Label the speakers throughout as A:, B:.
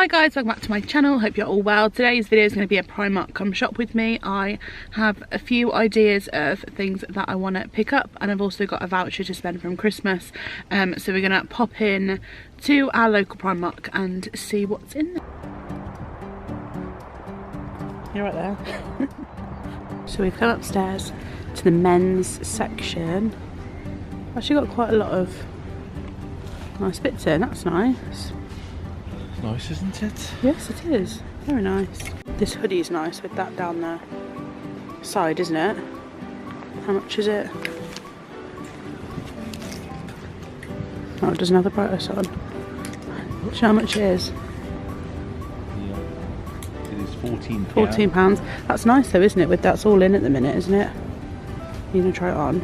A: Hi guys, welcome back to my channel. Hope you're all well. Today's video is going to be a Primark come shop with me. I have a few ideas of things that I want to pick up, and I've also got a voucher to spend from Christmas. So we're going to pop in to our local Primark and see what's in there. You're right there. So we've come upstairs to the men's section. Actually got quite a lot of nice bits in, that's nice.
B: Nice, isn't it?
A: Yes, it is. Very nice. This hoodie is nice with that down the side, isn't it? How much is it? Oh, it doesn't have the brightness on. Do you know how much it is?
B: Yeah. It is £14.
A: £14. That's nice though, isn't it? With that's all in at the minute, isn't it? You're gonna try it on?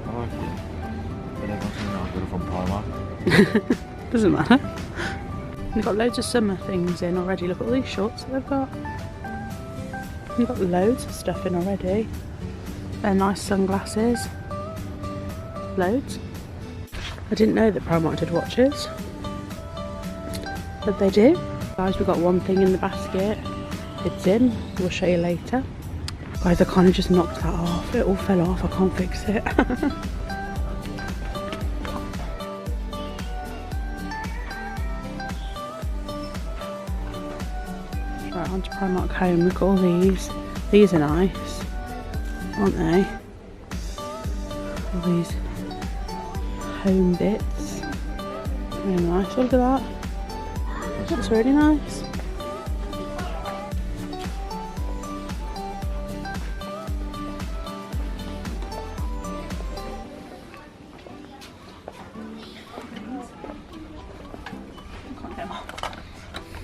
B: I like it. But everyone's going to know I've got it from Primark.
A: Doesn't matter. They've got loads of summer things in already. Look at all these shorts that they've got. They've got loads of stuff in already. They're nice sunglasses. Loads. I didn't know that Primark did watches, but they do. Guys, we've got one thing in the basket. It's in. We'll show you later. Guys, I kind of just knocked that off. It all fell off. I can't fix it. Right, on to Primark Home. Look at all these. These are nice, aren't they? All these home bits. Very nice. Look at that. That's really nice.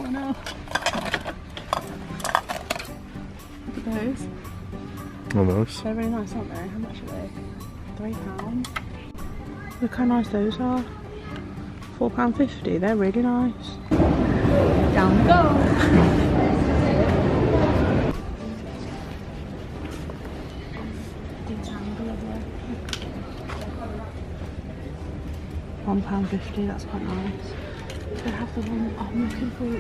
A: Oh no. Look at those.
B: Oh, nice.
A: They're really nice, aren't they? How much are they? £3. Look how nice those are. £4.50. They're really nice. Down we go. £1.50. That's quite nice. They have the one I'm looking for. The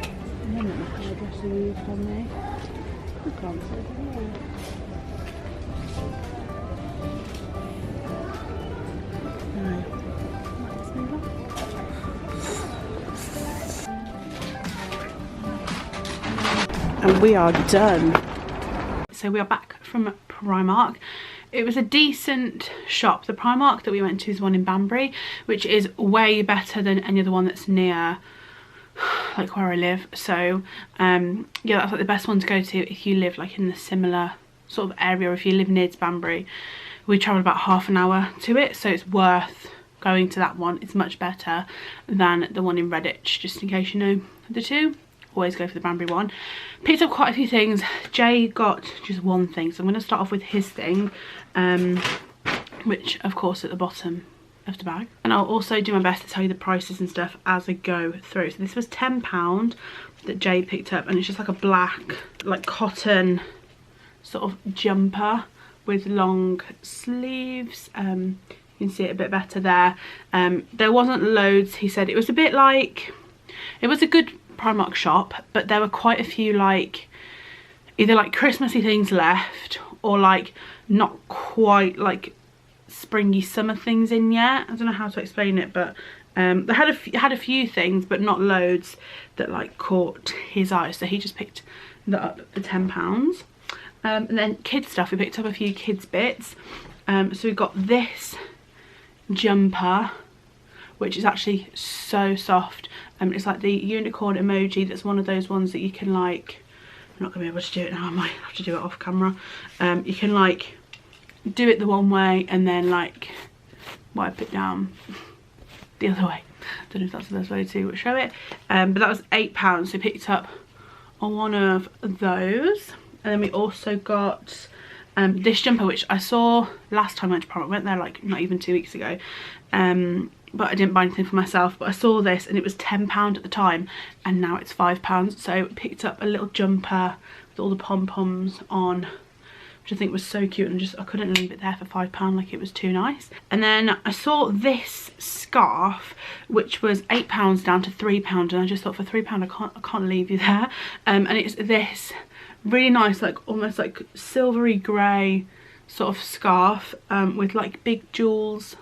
A: one that my hairdresser used on me. Look on, so cool. And we are done. So we are back from Primark. It was a decent shop. The Primark that we went to is one in Banbury, which is way better than any other one that's near like where I live. So yeah, that's like the best one to go to if you live like in the similar sort of area, or if you live near to Banbury. We travelled about half an hour to it, so it's worth going to that one. It's much better than the one in Redditch, just in case you know the two. Always go for the Banbury one. Picked up quite a few things. Jay got just one thing, so I'm going to start off with his thing, which of course at the bottom of the bag, and I'll also do my best to tell you the prices and stuff as I go through. So this was £10 that Jay picked up, and it's just like a black like cotton sort of jumper with long sleeves. You can see it a bit better there. There wasn't loads. He said it was a bit like, it was a good Primark shop, but there were quite a few like either like Christmassy things left, or like not quite like springy summer things in yet. I don't know how to explain it, but they had a few things, but not loads that like caught his eye, so he just picked that up for £10. And then kids stuff, we picked up a few kids bits. So we got this jumper, which is actually so soft. It's like the unicorn emoji. That's one of those ones that you can like, I'm not gonna be able to do it now, I might have to do it off camera. You can like do it the one way and then like wipe it down the other way. Don't know if that's the best way to show it. But that was £8, so we picked up on one of those. And then we also got this jumper, which I saw last time I went to Primark. I went there like not even 2 weeks ago. But I didn't buy anything for myself, but I saw this and it was £10 at the time, and now it's £5. So I picked up a little jumper with all the pom-poms on, which I think was so cute, and I couldn't leave it there for £5, like it was too nice. And then I saw this scarf which was £8 down to £3, and I just thought for £3 I can't leave you there. And it's this really nice, like almost like silvery grey sort of scarf with like big jewels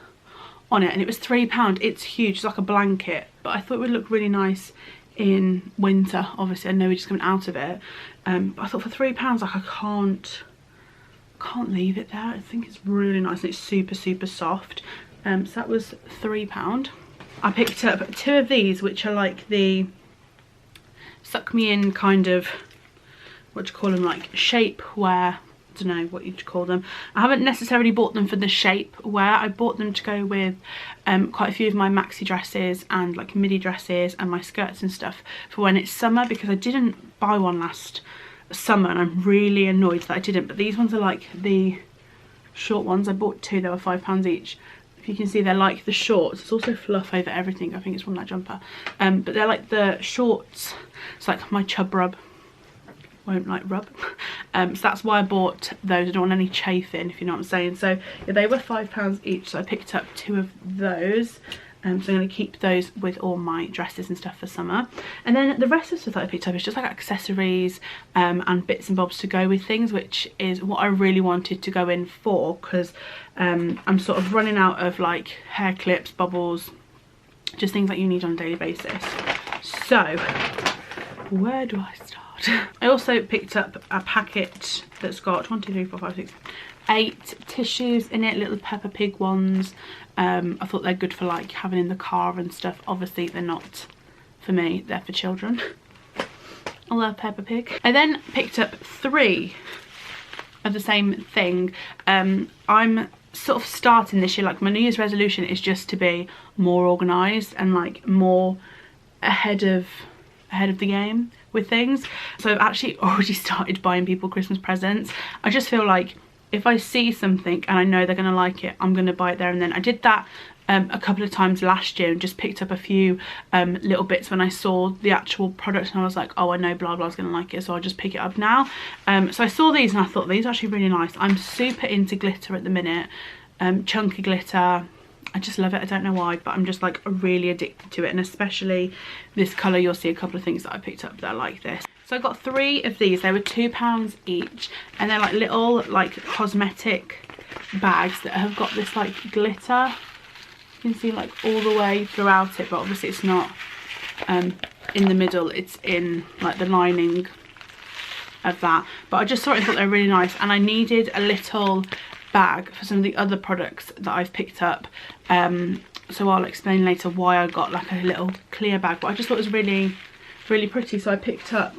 A: on it, and it was £3. It's huge, it's like a blanket, but I thought it would look really nice in winter. Obviously I know we're just coming out of it, but I thought for £3, like I can't leave it there. I think it's really nice, and it's super soft. So that was £3. I picked up 2 of these, which are like the suck me in kind of, what do you call them, like shapewear. I don't know what you'd call them. I haven't necessarily bought them for the shapewear. I bought them to go with quite a few of my maxi dresses and like midi dresses and my skirts and stuff for when it's summer, because I didn't buy one last summer and I'm really annoyed that I didn't. But these ones are like the short ones. I bought 2, they were £5 each. If you can see, they're like the shorts. It's also fluff over everything. I think it's from that jumper. But they're like the shorts. It's like my chub rub won't like rub. So that's why I bought those. I don't want any chafing, if you know what I'm saying. So yeah, they were £5 each, so I picked up 2 of those. So I'm going to keep those with all my dresses and stuff for summer. And then the rest of the stuff that I picked up is just like accessories and bits and bobs to go with things, which is what I really wanted to go in for, because I'm sort of running out of like hair clips, bubbles, just things that you need on a daily basis. So where do I start? I also picked up a packet that's got 1, 2, 3, 4, 5, 6, 8 tissues in it, little Peppa Pig ones. I thought they're good for like having in the car and stuff. Obviously they're not for me, they're for children. I love Peppa Pig. I then picked up 3 of the same thing. I'm sort of starting this year, like my New Year's resolution is just to be more organised and like more ahead of the game with things. So I've actually already started buying people Christmas presents. I just feel like if I see something and I know they're going to like it, I'm going to buy it there and then. I did that a couple of times last year and just picked up a few little bits when I saw the actual product, and I was like, oh, I know blah blah's going to like it, so I'll just pick it up now. So I saw these and I thought these are actually really nice. I'm super into glitter at the minute, chunky glitter. I just love it. I don't know why, but I'm just like really addicted to it, and especially this colour. You'll see a couple of things that I picked up that are like this. So I got 3 of these. They were £2 each, and they're like little like cosmetic bags that have got this like glitter. You can see like all the way throughout it, but obviously it's not in the middle, it's in like the lining of that. But I just thought they were really nice, and I needed a little bag for some of the other products that I've picked up. So I'll explain later why I got like a little clear bag, but I just thought it was really pretty, so I picked up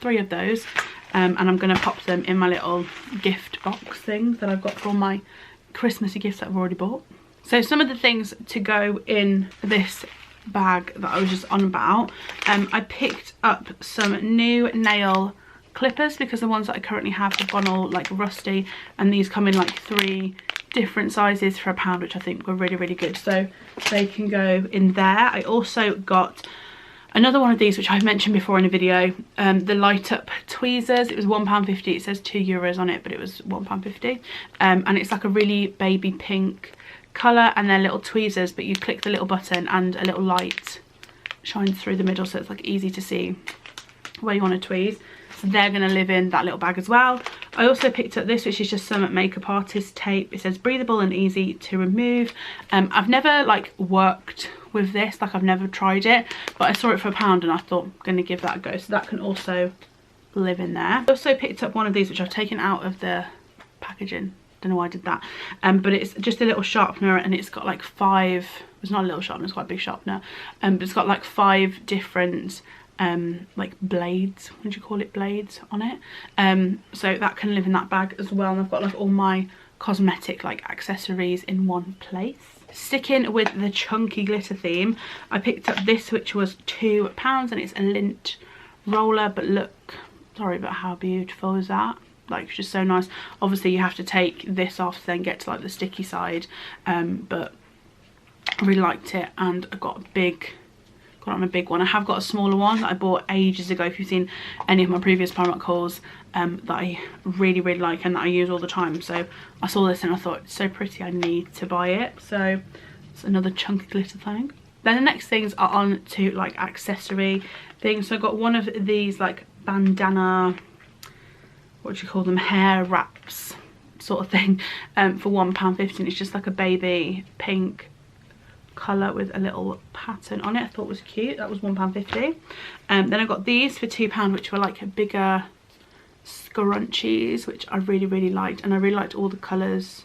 A: 3 of those, and I'm going to pop them in my little gift box thing that I've got for all my Christmassy gifts that I've already bought. So some of the things to go in this bag that I was just on about, I picked up some new nail clippers, because the ones that I currently have gone all like rusty, and these come in like 3 different sizes for £1, which I think were really good, so they can go in there. I also got another one of these, which I've mentioned before in a video, the light up tweezers. It was £1.50. It says €2 on it, but it was £1.50, and it's like a really baby pink colour, and they're little tweezers, but you click the little button and a little light shines through the middle, so it's like easy to see where you want to tweeze. So they're going to live in that little bag as well. I also picked up this, which is just some makeup artist tape. It says breathable and easy to remove. I've never like worked with this, like I've never tried it, but I saw it for £1 and I thought I'm going to give that a go, so that can also live in there. I also picked up one of these, which I've taken out of the packaging. Don't know why I did that, but it's just a little sharpener, and it's got like 5, it's not a little sharpener, it's quite a big sharpener, but it's got like 5 different like blades, would you call it, blades on it, so that can live in that bag as well. And I've got like all my cosmetic like accessories in one place. Sticking with the chunky glitter theme, I picked up this, which was £2, and it's a lint roller, but look, sorry, but how beautiful is that? Like, it's just so nice. Obviously you have to take this off to then get to like the sticky side, but I really liked it, and I got a quite like my big one. I have got a smaller one that I bought ages ago, if you've seen any of my previous Primark hauls, that I really like and that I use all the time. So I saw this and I thought, it's so pretty, I need to buy it. So it's another chunky glitter thing. Then the next things are on to like accessory things. So I got one of these like bandana, what do you call them, hair wraps sort of thing, for £1.50. It's just like a baby pink colour with a little pattern on it. I thought it was cute. That was £1.50. Then I got these for £2, which were like bigger scrunchies, which I really liked, and I really liked all the colours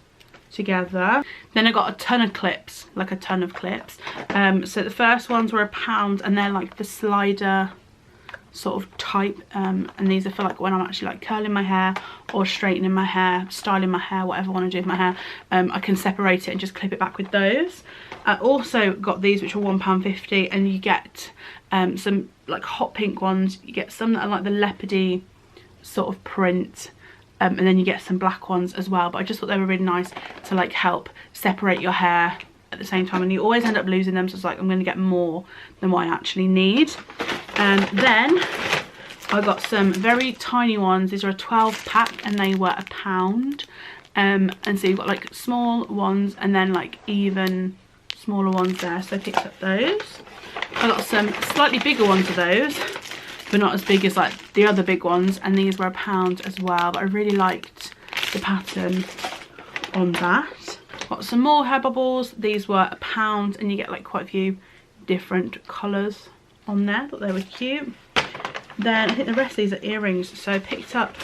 A: together. Then I got a ton of clips, like a ton of clips. So the first ones were £1, and they're like the slider sort of type, and these are for like when I'm actually like curling my hair or straightening my hair, styling my hair, whatever I want to do with my hair. I can separate it and just clip it back with those. I also got these, which were £1.50, and you get some like hot pink ones. You get some that are like the leopardy sort of print, and then you get some black ones as well. But I just thought they were really nice to like help separate your hair at the same time, and you always end up losing them, so it's like I'm going to get more than what I actually need. And then I got some very tiny ones. These are a 12 pack and they were £1. And so you've got like small ones and then like even smaller ones there, so I picked up those. I got some slightly bigger ones of those, but not as big as like the other big ones, and these were £1 as well, but I really liked the pattern on that. Got some more hair bubbles. These were £1, and you get like quite a few different colours on there. Thought they were cute. Then I think the rest of these are earrings, so I picked up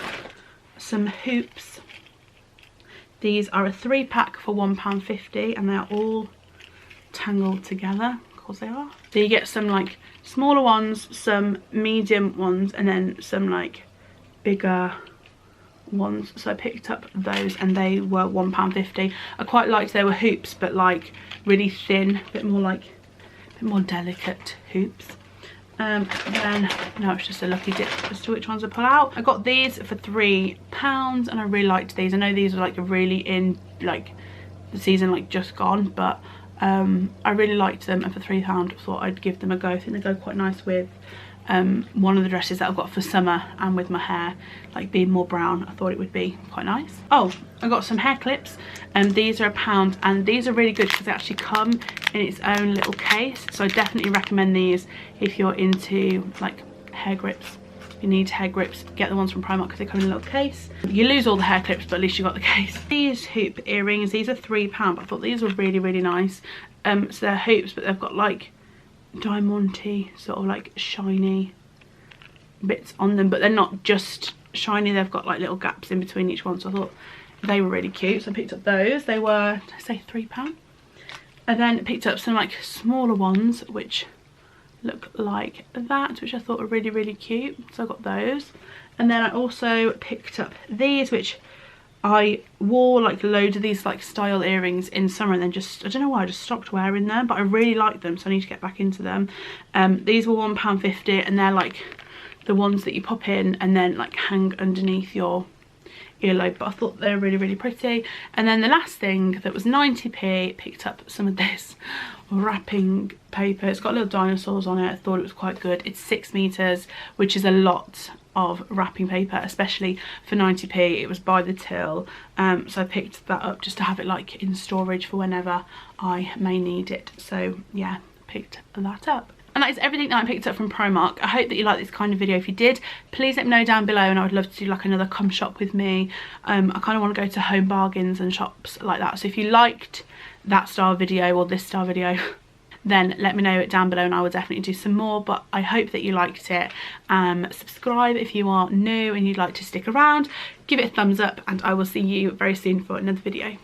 A: some hoops. These are a 3-pack for £1.50, and they're all tangled together. Of course they are. So you get some like smaller ones, some medium ones, and then some like bigger ones. So I picked up those, and they were £1.50. I quite liked they were hoops, but like really thin, a bit more delicate hoops. Then now it's just a lucky dip as to which ones I pull out. I got these for £3, and I really liked these. I know these are like really in like the season like just gone, but I really liked them, and for £3 I thought I'd give them a go. I think they go quite nice with one of the dresses that I've got for summer, and with my hair like being more brown, I thought it would be quite nice. Oh, I got some hair clips, and these are £1, and these are really good because they actually come in its own little case. So I definitely recommend these if you're into like hair grips. If you need hair grips, get the ones from Primark because they come in a little case. You lose all the hair clips, but at least you got the case. These hoop earrings, these are £3, but I thought these were really nice. So they're hoops, but they've got like diamond-y sort of like shiny bits on them, but they're not just shiny, they've got like little gaps in between each one, so I thought they were really cute, so I picked up those. They were, did I say £3? And then picked up some like smaller ones which look like that, which I thought were really cute, so I got those. And then I also picked up these, which I wore like loads of these like style earrings in summer, and then just, I don't know why, I just stopped wearing them, but I really like them, so I need to get back into them. These were £1.50, and they're like the ones that you pop in and then like hang underneath your earlobe, but I thought they were really pretty. And then the last thing that was 90p, picked up some of this wrapping paper. It's got little dinosaurs on it. I thought it was quite good. It's 6 meters, which is a lot of wrapping paper, especially for 90p. It was by the till, so I picked that up just to have it like in storage for whenever I may need it. So yeah, picked that up. And that is everything that I picked up from Primark. I hope that you liked this kind of video. If you did, please let me know down below, and I would love to do like another come shop with me. I kind of want to go to Home Bargains and shops like that. So if you liked that style video or this style video, then let me know it down below, and I will definitely do some more. But I hope that you liked it. Subscribe if you are new and you'd like to stick around. Give it a thumbs up, and I will see you very soon for another video.